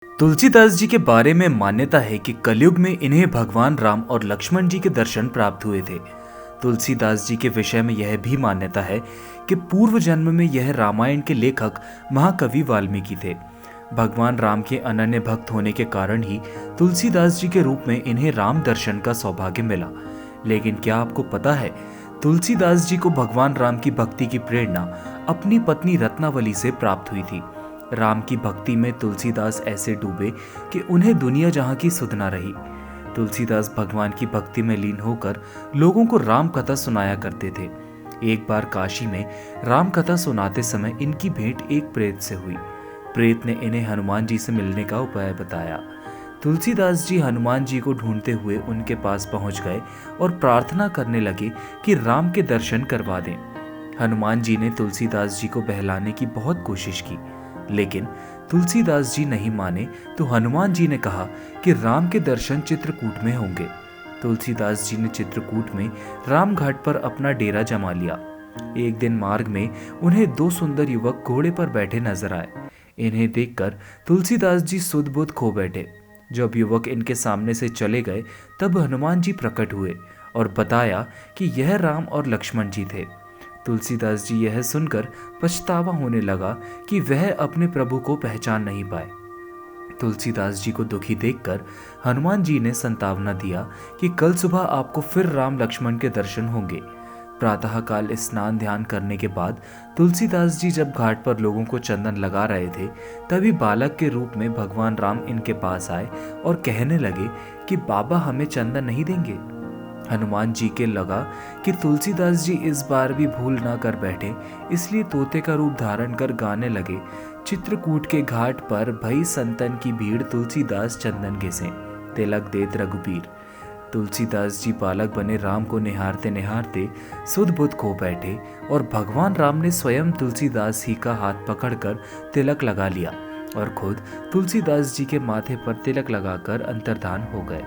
तुलसीदास जी के बारे में मान्यता है कि कलयुग में इन्हें भगवान राम और लक्ष्मण जी के दर्शन प्राप्त हुए थे। तुलसीदास जी के विषय में यह भी मान्यता है कि पूर्व जन्म में यह रामायण के लेखक महाकवि वाल्मीकि थे। भगवान राम के अनन्य भक्त होने के कारण ही तुलसीदास जी के रूप में इन्हें राम दर्शन का सौभाग्य मिला। लेकिन क्या आपको पता है, तुलसीदास जी को भगवान राम की भक्ति की प्रेरणा अपनी पत्नी रत्नावली से प्राप्त हुई थी। राम की भक्ति में तुलसीदास ऐसे डूबे कि उन्हें दुनिया जहां की सुध ना रही। तुलसीदास भगवान की भक्ति में लीन होकर लोगों को राम कथा सुनाया करते थे। एक बार काशी में राम कथा सुनाते समय इनकी भेंट एक प्रेत से हुई। प्रेत ने इन्हें हनुमान जी से मिलने का उपाय बताया। तुलसीदास जी हनुमान जी को ढूंढते हुए उनके पास पहुंच गए और प्रार्थना करने लगे कि राम के दर्शन करवा दें। हनुमान जी ने तुलसीदास जी को बहलाने की बहुत कोशिश की, लेकिन तुलसीदास जी नहीं माने तो हनुमान जी ने कहा कि राम के दर्शन चित्रकूट में होंगे। तुलसीदास जी ने चित्रकूट में राम घाट पर अपना डेरा जमा लिया। एक दिन मार्ग में उन्हें दो सुंदर युवक घोड़े पर बैठे नजर आए। इन्हें देखकर तुलसीदास जी सुध बुध खो बैठे। जब युवक इनके सामने से चले गए तब हनुमान जी प्रकट हुए और बताया कि यह राम और लक्ष्मण जी थे। तुलसीदास जी यह सुनकर पछतावा होने लगा कि वह अपने प्रभु को पहचान नहीं पाए। तुलसीदास जी को दुखी देखकर हनुमान जी ने संतावना दिया कि कल सुबह आपको फिर राम लक्ष्मण के दर्शन होंगे। प्रातःकाल स्नान ध्यान करने के बाद तुलसीदास जी जब घाट पर लोगों को चंदन लगा रहे थे, तभी बालक के रूप में भगवान राम इनके पास आए और कहने लगे कि बाबा हमें चंदन नहीं देंगे। हनुमान जी के लगा कि तुलसीदास जी इस बार भी भूल ना कर बैठे, इसलिए तोते का रूप धारण कर गाने लगे, चित्रकूट के घाट पर भई संतन की भीड़, तुलसीदास चंदन घिसे, तिलक देत रघुबीर। तुलसीदास जी बालक बने राम को निहारते निहारते सुध बुध खो बैठे और भगवान राम ने स्वयं तुलसीदास ही का हाथ पकड़कर तिलक लगा लिया और खुद तुलसीदास जी के माथे पर तिलक लगाकर अंतर्धान हो गए।